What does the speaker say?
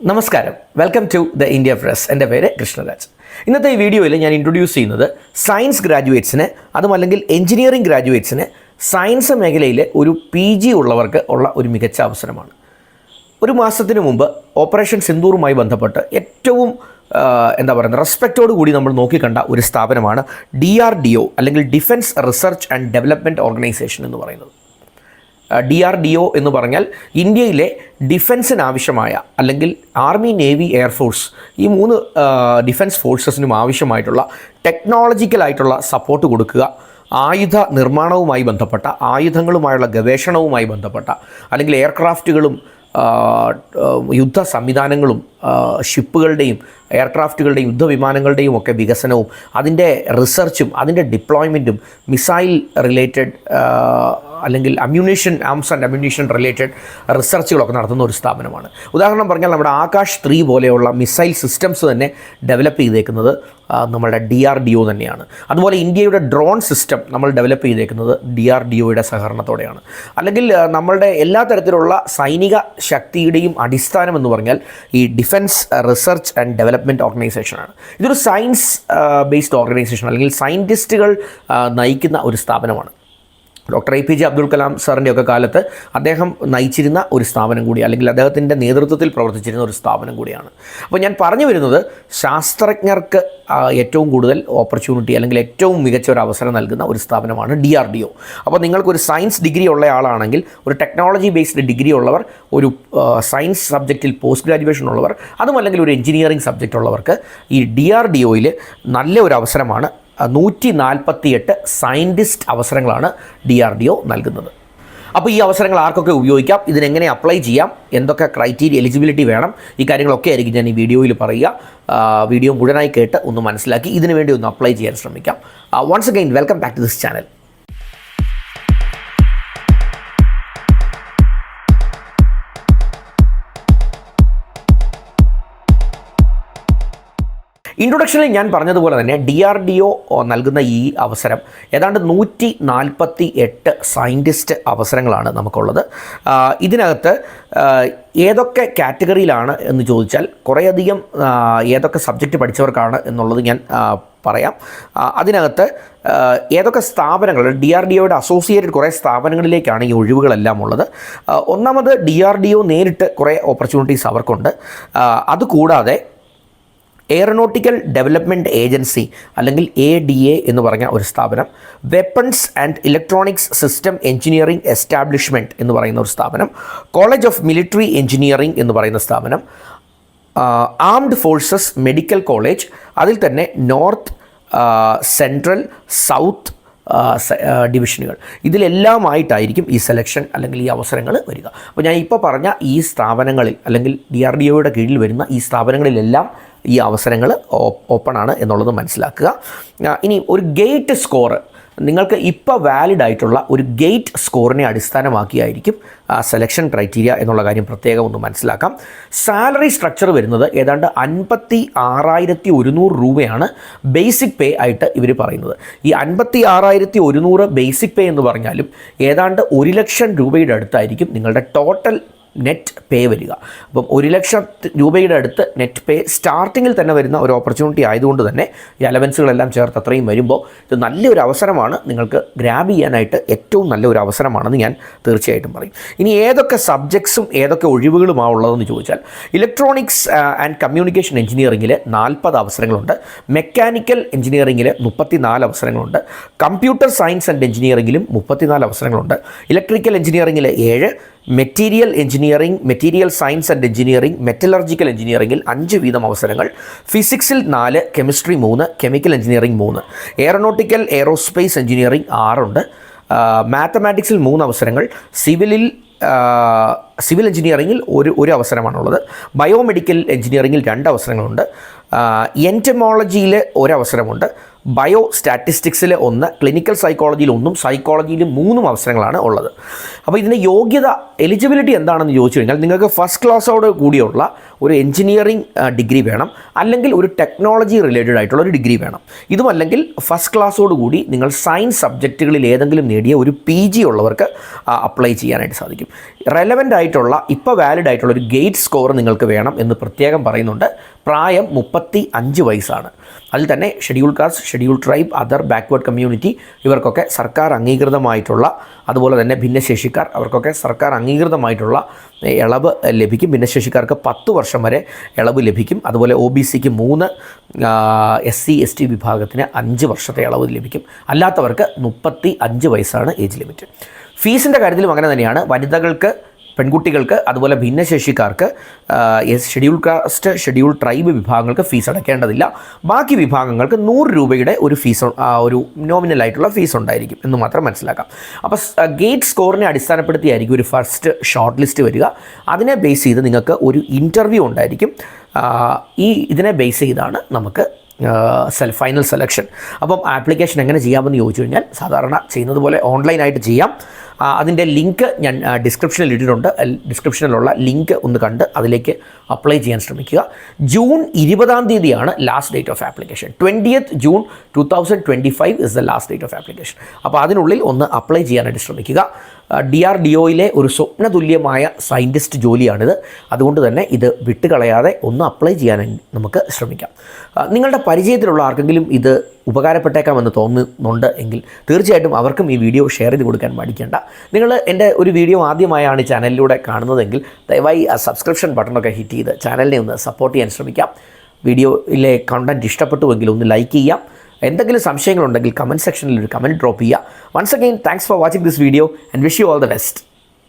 നമസ്കാരം, welcome to the India Press. എൻ്റെ പേര് കൃഷ്ണരാജ്. ഇന്നത്തെ ഈ വീഡിയോയിൽ ഞാൻ ഇൻട്രൊഡ്യൂസ് ചെയ്യുന്നത് സയൻസ് ഗ്രാജുവേറ്റ്സിന്, അതുമല്ലെങ്കിൽ എഞ്ചിനീയറിംഗ് ഗ്രാജുവേറ്റ്സിന് സയൻസ് മേഖലയിൽ ഒരു PG ഉള്ളവർക്ക് ഉള്ള ഒരു മികച്ച അവസരമാണ്. ഒരു മാസത്തിന് മുമ്പ് ഓപ്പറേഷൻ സിന്ദൂറുമായി ബന്ധപ്പെട്ട് ഏറ്റവും റെസ്പെക്റ്റോട് കൂടി നമ്മൾ നോക്കിക്കണ്ട ഒരു സ്ഥാപനമാണ് DRDO അല്ലെങ്കിൽ defence research and development organisation എന്ന് പറയുന്നത്. DRDO എന്ന് പറഞ്ഞാൽ ഇന്ത്യയിലെ ഡിഫൻസിനാവശ്യമായ അല്ലെങ്കിൽ ആർമി, നേവി, എയർഫോഴ്സ് ഈ മൂന്ന് ഡിഫൻസ് ഫോഴ്സസിനും ആവശ്യമായിട്ടുള്ള ടെക്നോളജിക്കലായിട്ടുള്ള സപ്പോർട്ട് കൊടുക്കുക, ആയുധ നിർമ്മാണവുമായി ബന്ധപ്പെട്ട ആയുധങ്ങളുമായുള്ള ഗവേഷണവുമായി ബന്ധപ്പെട്ട അല്ലെങ്കിൽ എയർക്രാഫ്റ്റുകളും യുദ്ധ സംവിധാനങ്ങളും ഷിപ്പുകളുടെയും എയർക്രാഫ്റ്റുകളുടെയും യുദ്ധവിമാനങ്ങളുടെയും ഒക്കെ വികസനവും അതിൻ്റെ റിസർച്ചും അതിൻ്റെ ഡിപ്ലോയ്മെൻറ്റും മിസൈൽ റിലേറ്റഡ് അല്ലെങ്കിൽ ആംസ് ആൻഡ് അമ്യൂണേഷൻ റിലേറ്റഡ് റിസർച്ചുകളൊക്കെ നടത്തുന്ന ഒരു സ്ഥാപനമാണ്. ഉദാഹരണം പറഞ്ഞാൽ നമ്മുടെ ആകാശ് 3 പോലെയുള്ള മിസൈൽ സിസ്റ്റംസ് തന്നെ ഡെവലപ്പ് ചെയ്തേക്കുന്നത് നമ്മളുടെ DRDO തന്നെയാണ്. അതുപോലെ ഇന്ത്യയുടെ ഡ്രോൺ സിസ്റ്റം നമ്മൾ ഡെവലപ്പ് ചെയ്തേക്കുന്നത് DRDOയുടെ സഹകരണത്തോടെയാണ്. അല്ലെങ്കിൽ നമ്മളുടെ എല്ലാ തരത്തിലുള്ള സൈനിക ശക്തിയുടെയും അടിസ്ഥാനം എന്ന് പറഞ്ഞാൽ ഈ ഡിഫൻസ് റിസർച്ച് ആൻഡ് ഡെവലപ്മെൻറ്റ് ഓർഗനൈസേഷനാണ്. ഇതൊരു സയൻസ് ബേസ്ഡ് ഓർഗനൈസേഷൻ അല്ലെങ്കിൽ സയൻറ്റിസ്റ്റുകൾ നയിക്കുന്ന ഒരു സ്ഥാപനമാണ്. ഡോക്ടർ APJ അബ്ദുൽ കലാം സാറിൻ്റെയൊക്കെ കാലത്ത് അദ്ദേഹം നയിച്ചിരുന്ന ഒരു സ്ഥാപനം കൂടി, അല്ലെങ്കിൽ അദ്ദേഹത്തിൻ്റെ നേതൃത്വത്തിൽ പ്രവർത്തിച്ചിരുന്ന ഒരു സ്ഥാപനം കൂടിയാണ്. അപ്പോൾ ഞാൻ പറഞ്ഞു വരുന്നത്, ശാസ്ത്രജ്ഞർക്ക് ഏറ്റവും കൂടുതൽ ഓപ്പർച്യൂണിറ്റി അല്ലെങ്കിൽ ഏറ്റവും മികച്ച ഒരു അവസരം നൽകുന്ന ഒരു സ്ഥാപനമാണ് DRDO. അപ്പോൾ നിങ്ങൾക്കൊരു സയൻസ് ഡിഗ്രി ഉള്ള ആളാണെങ്കിൽ, ഒരു ടെക്നോളജി ബേസ്ഡ് ഡിഗ്രി ഉള്ളവർ, ഒരു സയൻസ് സബ്ജക്റ്റിൽ പോസ്റ്റ് ഗ്രാജുവേഷൻ ഉള്ളവർ, അതുമല്ലെങ്കിൽ ഒരു എഞ്ചിനീയറിംഗ് സബ്ജക്റ്റ് ഉള്ളവർക്ക് ഈ DRDOയിൽ നല്ല ഒരു അവസരമാണ്. 148 സയൻറ്റിസ്റ്റ് അവസരങ്ങളാണ് DRDO നൽകുന്നത്. അപ്പോൾ ഈ അവസരങ്ങൾ ആർക്കൊക്കെ ഉപയോഗിക്കാം, ഇതിനെങ്ങനെ അപ്ലൈ ചെയ്യാം, എന്തൊക്കെ ക്രൈറ്റീരിയ, എലിജിബിലിറ്റി വേണം, ഈ കാര്യങ്ങളൊക്കെ ആയിരിക്കും ഞാൻ ഈ വീഡിയോയിൽ പറയുക. വീഡിയോ മുഴുവനായി കേട്ട് ഒന്ന് മനസ്സിലാക്കി ഇതിനു വേണ്ടി ഒന്ന് അപ്ലൈ ചെയ്യാൻ ശ്രമിക്കാം. Once again welcome back to this channel. ഇൻട്രൊഡക്ഷനിൽ ഞാൻ പറഞ്ഞതുപോലെ തന്നെ DRDO നൽകുന്ന ഈ അവസരം ഏതാണ്ട് 148 സയൻറ്റിസ്റ്റ് അവസരങ്ങളാണ് നമുക്കുള്ളത്. ഇതിനകത്ത് ഏതൊക്കെ കാറ്റഗറിയിലാണ് എന്ന് ചോദിച്ചാൽ കുറേയധികം ഏതൊക്കെ സബ്ജക്റ്റ് പഠിച്ചവർക്കാണ് എന്നുള്ളത് ഞാൻ പറയാം. അതിനകത്ത് ഏതൊക്കെ സ്ഥാപനങ്ങൾ, DRDOയുടെ അസോസിയേറ്റഡ് കുറേ സ്ഥാപനങ്ങളിലേക്കാണ് ഈ ഒഴിവുകളെല്ലാം ഉള്ളത്. ഒന്നാമത് DRDO നേരിട്ട് കുറേ ഓപ്പർച്യൂണിറ്റീസ് അവർക്കുണ്ട്. അതുകൂടാതെ എയറോനോട്ടിക്കൽ ഡെവലപ്മെൻറ്റ് ഏജൻസി അല്ലെങ്കിൽ ADA എന്ന് പറഞ്ഞ ഒരു സ്ഥാപനം, weapons and electronics system engineering establishment എന്ന് പറയുന്ന ഒരു സ്ഥാപനം, കോളേജ് ഓഫ് മിലിറ്ററി എഞ്ചിനീയറിംഗ് എന്ന് പറയുന്ന സ്ഥാപനം, ആംഡ് ഫോഴ്സസ് മെഡിക്കൽ കോളേജ്, അതിൽ തന്നെ നോർത്ത്, സെൻട്രൽ, സൗത്ത് ഡിവിഷനുകൾ, ഇതിലെല്ലാമായിട്ടായിരിക്കും ഈ സെലക്ഷൻ അല്ലെങ്കിൽ ഈ അവസരങ്ങൾ വരിക. അപ്പോൾ ഞാൻ ഇപ്പോൾ പറഞ്ഞ ഈ സ്ഥാപനങ്ങളിൽ അല്ലെങ്കിൽ DRDOയുടെ കീഴിൽ വരുന്ന ഈ സ്ഥാപനങ്ങളിലെല്ലാം ഈ അവസരങ്ങൾ ഓപ്പൺ ആണ് എന്നുള്ളത് മനസ്സിലാക്കുക. ഇനി ഒരു ഗേറ്റ് സ്കോർ, നിങ്ങൾക്ക് ഇപ്പോൾ വാലിഡ് ആയിട്ടുള്ള ഒരു ഗേറ്റ് സ്കോറിനെ അടിസ്ഥാനമാക്കിയായിരിക്കും സെലക്ഷൻ ക്രൈറ്റീരിയ എന്നുള്ള കാര്യം പ്രത്യേകം ഒന്ന് മനസ്സിലാക്കാം. സാലറി സ്ട്രക്ചർ വരുന്നത് ഏതാണ്ട് 56,100 രൂപയാണ് ബേസിക് പേ ആയിട്ട് ഇവർ പറയുന്നത്. ഈ 56,100 ബേസിക് പേ എന്ന് പറഞ്ഞാലും ഏതാണ്ട് 1 ലക്ഷം രൂപയുടെ അടുത്തായിരിക്കും നിങ്ങളുടെ ടോട്ടൽ നെറ്റ് പേ വരിക. അപ്പം 1 ലക്ഷം രൂപയുടെ അടുത്ത് നെറ്റ് പേ സ്റ്റാർട്ടിങ്ങിൽ തന്നെ വരുന്ന ഒരു ഓപ്പർച്യൂണിറ്റി ആയതുകൊണ്ട് തന്നെ ഈ അലവൻസുകളെല്ലാം ചേർത്ത് അത്രയും വരുമ്പോൾ ഇത് നല്ലൊരു അവസരമാണ്, നിങ്ങൾക്ക് ഗ്രാബ് ചെയ്യാനായിട്ട് ഏറ്റവും നല്ലൊരു അവസരമാണെന്ന് ഞാൻ തീർച്ചയായിട്ടും പറയും. ഇനി ഏതൊക്കെ സബ്ജക്ട്സും ഏതൊക്കെ ഒഴിവുകളുമാണ് ഉള്ളതെന്ന് ചോദിച്ചാൽ, ഇലക്ട്രോണിക്സ് ആൻഡ് കമ്മ്യൂണിക്കേഷൻ എഞ്ചിനീയറിംഗിൽ 40 അവസരങ്ങളുണ്ട്, മെക്കാനിക്കൽ എഞ്ചിനീയറിംഗിൽ 34 അവസരങ്ങളുണ്ട്, കമ്പ്യൂട്ടർ സയൻസ് ആൻഡ് എഞ്ചിനീയറിംഗിലും 34 അവസരങ്ങളുണ്ട്, ഇലക്ട്രിക്കൽ എഞ്ചിനീയറിംഗിൽ 7, material engineering, material science and engineering, metallurgical എഞ്ചിനീയറിംഗിൽ 5 വീതം അവസരങ്ങൾ, ഫിസിക്സിൽ 4, chemistry 3, chemical engineering 3, aeronautical aerospace engineering 6 ഉണ്ട്, മാത്തമാറ്റിക്സിൽ 3 അവസരങ്ങൾ, സിവിൽ എഞ്ചിനീയറിംഗിൽ ഒരു അവസരമാണുള്ളത്, ബയോമെഡിക്കൽ എഞ്ചിനീയറിംഗിൽ 2 അവസരങ്ങളുണ്ട്, എൻറ്റമോളജിയിൽ 1 അവസരമുണ്ട്, ബയോ സ്റ്റാറ്റിസ്റ്റിക്സിൽ 1, ക്ലിനിക്കൽ സൈക്കോളജിയിൽ 1, സൈക്കോളജിയിൽ 3 അവസരങ്ങളാണ് ഉള്ളത്. അപ്പോൾ ഇതിൻ്റെ യോഗ്യത, എലിജിബിലിറ്റി എന്താണെന്ന് ചോദിച്ചു കഴിഞ്ഞാൽ, നിങ്ങൾക്ക് ഫസ്റ്റ് ക്ലാസ്സോട് കൂടിയുള്ള ഒരു എഞ്ചിനീയറിംഗ് ഡിഗ്രി വേണം, അല്ലെങ്കിൽ ഒരു ടെക്നോളജി റിലേറ്റഡ് ആയിട്ടുള്ള ഒരു ഡിഗ്രി വേണം. ഇതുമല്ലെങ്കിൽ ഫസ്റ്റ് ക്ലാസ്സോട് കൂടി നിങ്ങൾ സയൻസ് സബ്ജക്റ്റുകളിൽ ഏതെങ്കിലും നേടിയ ഒരു PG ഉള്ളവർക്ക് അപ്ലൈ ചെയ്യാനായിട്ട് സാധിക്കും. റെലവൻ്റ് ഇപ്പോൾ വാലിഡ് ആയിട്ടുള്ള ഒരു ഗേറ്റ് സ്കോർ നിങ്ങൾക്ക് വേണം എന്ന് പ്രത്യേകം പറയുന്നുണ്ട്. പ്രായം 35 വയസ്സാണ്. അതിൽ തന്നെ schedule caste, schedule tribe, other backward community ഇവർക്കൊക്കെ സർക്കാർ അംഗീകൃതമായിട്ടുള്ള, അതുപോലെ തന്നെ ഭിന്നശേഷിക്കാർ അവർക്കൊക്കെ സർക്കാർ അംഗീകൃതമായിട്ടുള്ള ഇളവ് ലഭിക്കും. ഭിന്നശേഷിക്കാർക്ക് 10 വർഷം വരെ ഇളവ് ലഭിക്കും. അതുപോലെ OBCക്ക് 3, SC/ST വിഭാഗത്തിന് 5 വർഷത്തെ ഇളവ് ലഭിക്കും. അല്ലാത്തവർക്ക് 35 വയസ്സാണ് ഏജ് ലിമിറ്റ്. ഫീസിൻ്റെ കാര്യത്തിലും അങ്ങനെ തന്നെയാണ്. വനിതകൾക്ക്, പെൺകുട്ടികൾക്ക്, അതുപോലെ ഭിന്നശേഷിക്കാർക്ക്, ഷെഡ്യൂൾ കാസ്റ്റ്, ഷെഡ്യൂൾ ട്രൈബ് വിഭാഗങ്ങൾക്ക് ഫീസ് അടയ്ക്കേണ്ടതില്ല. ബാക്കി വിഭാഗങ്ങൾക്ക് 100 രൂപയുടെ ഒരു ഫീസ്, ഒരു നോമിനലായിട്ടുള്ള ഫീസ് ഉണ്ടായിരിക്കും എന്ന് മാത്രം മനസ്സിലാക്കാം. അപ്പോൾ ഗേറ്റ് സ്കോറിനെ അടിസ്ഥാനപ്പെടുത്തിയായിരിക്കും ഒരു ഫസ്റ്റ് ഷോർട്ട് ലിസ്റ്റ് വരിക. അതിനെ ബേസ് ചെയ്ത് നിങ്ങൾക്ക് ഒരു ഇൻ്റർവ്യൂ ഉണ്ടായിരിക്കും. ഇതിനെ ബേസ് ചെയ്താണ് നമുക്ക് ഫൈനൽ സെലക്ഷൻ. അപ്പം ആപ്ലിക്കേഷൻ എങ്ങനെ ചെയ്യാമെന്ന് ചോദിച്ചു കഴിഞ്ഞാൽ സാധാരണ ചെയ്യുന്നത് പോലെ ഓൺലൈനായിട്ട് ചെയ്യാം. അതിൻ്റെ ലിങ്ക് ഞാൻ ഡിസ്ക്രിപ്ഷനിൽ ഇട്ടിട്ടുണ്ട്. ഡിസ്ക്രിപ്ഷനിലുള്ള ലിങ്ക് ഒന്ന് കണ്ട് അതിലേക്ക് അപ്ലൈ ചെയ്യാൻ ശ്രമിക്കുക. June 20 last date of application. 20th June 2025 is the last date of application. അപ്പോൾ അതിനുള്ളിൽ ഒന്ന് അപ്ലൈ ചെയ്യാനായിട്ട് ശ്രമിക്കുക. DRDOയിലെ ഒരു സ്വപ്നതുല്യമായ സയൻറ്റിസ്റ്റ് ജോലിയാണിത്. അതുകൊണ്ട് തന്നെ ഇത് വിട്ടുകളയാതെ ഒന്ന് അപ്ലൈ ചെയ്യാൻ നമുക്ക് ശ്രമിക്കാം. നിങ്ങളുടെ പരിചയത്തിലുള്ള ആർക്കെങ്കിലും ഇത് ഉപകാരപ്പെട്ടേക്കാമെന്ന് തോന്നുന്നുണ്ട് എങ്കിൽ തീർച്ചയായിട്ടും അവർക്കും ഈ വീഡിയോ ഷെയർ ചെയ്ത് കൊടുക്കാൻ മടിക്കേണ്ട. നിങ്ങൾ എൻ്റെ ഒരു വീഡിയോ ആദ്യമായാണ് ഈ ചാനലിലൂടെ കാണുന്നതെങ്കിൽ ദയവായി ആ സബ്സ്ക്രിപ്ഷൻ ബട്ടണൊക്കെ ഹിറ്റ് ചെയ്ത് ചാനലിനെ ഒന്ന് സപ്പോർട്ട് ചെയ്യാൻ ശ്രമിക്കാം. വീഡിയോയിലെ കണ്ടൻറ്റ് ഇഷ്ടപ്പെട്ടുവെങ്കിൽ ഒന്ന് ലൈക്ക് ചെയ്യാം. എന്തെങ്കിലും സംശയങ്ങളുണ്ടെങ്കിൽ കമൻറ്റ് സെക്ഷനിൽ ഒരു കമൻറ്റ് ഡ്രോപ്പ് ചെയ്യുക. Once again thanks for watching this video and wish you all the best.